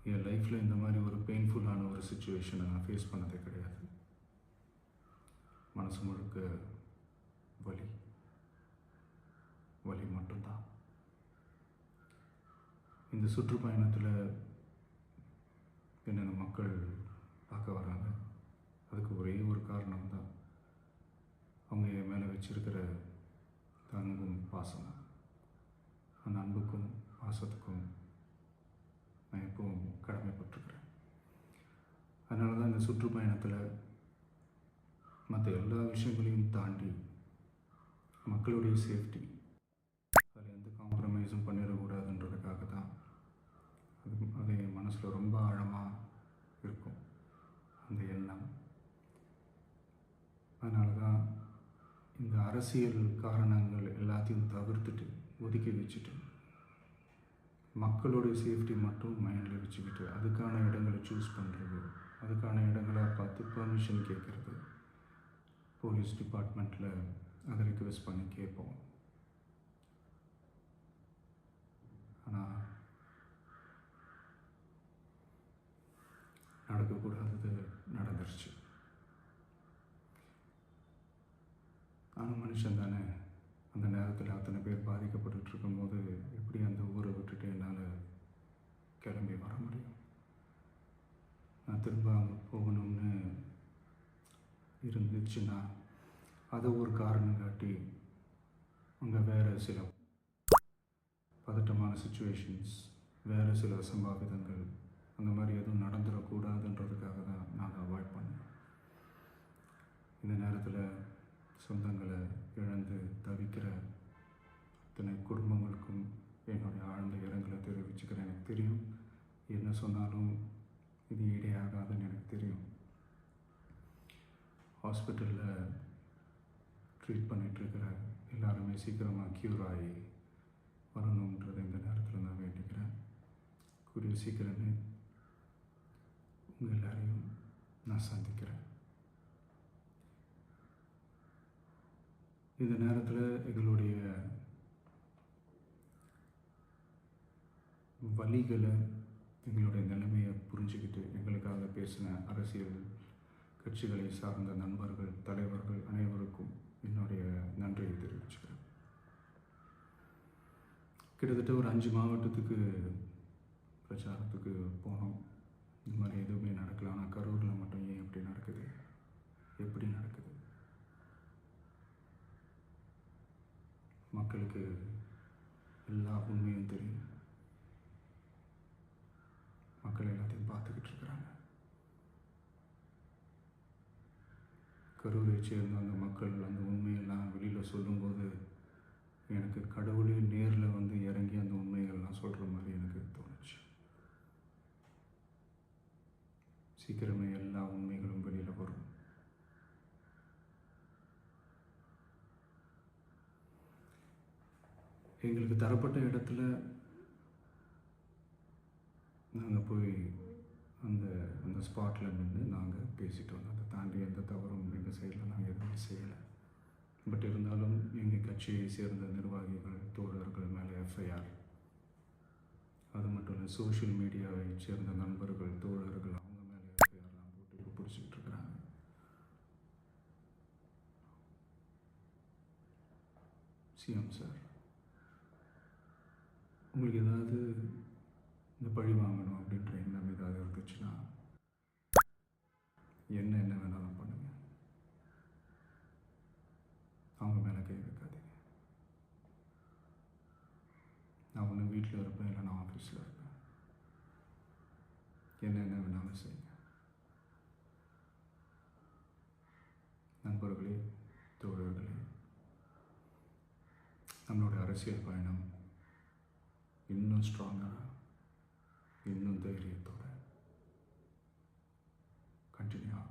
என் லைஃப்பில் இந்த மாதிரி ஒரு பெயின்ஃபுல்லான ஒரு சுச்சுவேஷனை நான் ஃபேஸ் பண்ணதே கிடையாது. மனசு முழுக்க வலி வலி மட்டும்தான். இந்த சுற்றுப்பயணத்தில் என்னென்ன மக்கள் பார்க்க வராங்க, அதுக்கு ஒரே ஒரு காரணம் தான், அவங்க என் மேலே வச்சிருக்கிற அன்பும் பாசம். அந்த அன்புக்கும் பாசத்துக்கும் நான் எப்பவும் கடமைப்பட்டிருக்கிறேன். அதனால தான் இந்த சுற்றுப்பயணத்தில் மற்ற எல்லா விஷயங்களையும் தாண்டி மக்களுடைய சேஃப்டி, அதில் எந்த காம்ப்ரமைஸும் பண்ணிடக்கூடாதுன்றதுக்காக தான் அது என் மனசில் ரொம்ப ஆழமாக இருக்கும் அந்த எண்ணம். அதனால தான் இந்த அரசியல் காரணங்கள் எல்லாத்தையும் தவிர்த்துட்டு ஒதுக்கி வச்சுட்டு மக்களுடைய சேஃப்டி மட்டும் மைண்டில் வச்சுக்கிட்டு அதுக்கான இடங்களை சூஸ் பண்ணுறது, அதுக்கான இடங்களை பார்த்து பெர்மிஷன் கேட்குறது, போலீஸ் டிபார்ட்மெண்ட்டில் அதை ரிக்வெஸ்ட் பண்ணி கேட்போம். ஆனால் நடக்கக்கூடாதது நடந்துருச்சு. நானும் மனுஷன் தானே. அந்த நேரத்தில் அத்தனை பேர் பாதிக்கப்பட்டு இருக்கும்போது எப்படி அந்த ஊரை விட்டுட்டு என்னால் கிளம்பி வர முடியும்? நான் திரும்ப அங்கே போகணும்னு இருந்துச்சுன்னா அதை ஒரு காரணம் காட்டி அங்கே வேறு சில பதட்டமான சுச்சுவேஷன்ஸ், வேறு சில அசம்பாவிதங்கள் அந்த மாதிரி எதுவும் நடந்துடக்கூடாதுன்றதுக்காக தான் நான் அவாய்ட் பண்ணேன். இந்த நேரத்தில் சொந்தங்களை இழந்து தவிக்கிற அத்தனை குடும்பங்களுக்கும் என்னுடைய ஆழ்ந்த இரங்கலை தெரிவிச்சுக்கிறேன். எனக்கு தெரியும், என்ன சொன்னாலும் இது ஈடேயாகாதுன்னு எனக்கு தெரியும். ஹாஸ்பிட்டலில் ட்ரீட் பண்ணிகிட்ருக்கிற எல்லாருமே சீக்கிரமாக க்யூர் ஆகி வரணுன்றதை இந்த நேரத்தில் நான் வேண்டிக்கிறேன். கூடிய சீக்கிரமே உங்கள் எல்லாரையும் நான் சந்திக்கிறேன். இந்த நேரத்தில் எங்களுடைய வலிகளை, எங்களுடைய நிலைமையை புரிஞ்சுக்கிட்டு எங்களுக்காக பேசின அரசியல் கட்சிகளை சார்ந்த நண்பர்கள், தலைவர்கள் அனைவருக்கும் என்னுடைய நன்றியை தெரிவிச்சுக்கிறேன். கிட்டத்தட்ட ஒரு 5 மாவட்டத்துக்கு பிரச்சாரத்துக்கு போனோம். இந்த மாதிரி எதுவுமே நடக்கல. ஆனால் கரூரில் மட்டும் ஏன் எப்படி நடக்குது, எப்படி நடக்குது? மக்களுக்கு எல்லா உண்மையும் தெரியும். மக்கள் எல்லாத்தையும் பார்த்துக்கிட்டு இருக்கிறாங்க. கரூரை சேர்ந்த அந்த மக்கள் அந்த உண்மையெல்லாம் வெளியில் சொல்லும்போது எனக்கு கடவுளே நேரில் வந்து இறங்கி அந்த உண்மைகள்லாம் சொல்கிற மாதிரி எனக்கு தோணுச்சு. சீக்கிரமே எல்லா உண்மைகளும் வெளியில் வரும். எங்களுக்கு தரப்பட்ட இடத்துல நாங்கள் போய் அந்த அந்த ஸ்பாட்டில் நின்று நாங்கள் பேசிட்டு வந்தோம். அதை தாண்டி எந்த தவறும் எங்கள் சைடில் நாங்கள் எதுவுமே செய்யலை. பட் இருந்தாலும் எங்கள் கட்சியை சேர்ந்த நிர்வாகிகள், தோழர்கள் மேலே எஃப்ஐஆர், அது மட்டும் இல்லை சோஷியல் மீடியாவை சேர்ந்த நண்பர்கள், தோழர்கள் அவங்க மேலே எஃப்ஐஆர்லாம் போட்டு பிடிச்சிக்கிட்டு இருக்கிறாங்க. சிஎம் சார், உங்களுக்கு ஏதாவது இந்த பழி வாங்கணும் அப்படின்ற எண்ணம் ஏதாவது இருந்துச்சுன்னா என்ன வேணாலும் பண்ணுங்க. அவங்க மேலே கை வைக்காதீங்க. நான் ஒன்று வீட்டில் இருப்பேன், இல்லை நான் ஆஃபீஸில் இருப்பேன். என்ன வேணாலும் செய்யுங்க. நண்பர்களே, தோழர்களே, நம்மளுடைய அரசியல் பயணம் இன்னும் ஸ்ட்ராங்காக, இன்னும் தைரியத்தோட கண்டினியூ ஆகும்.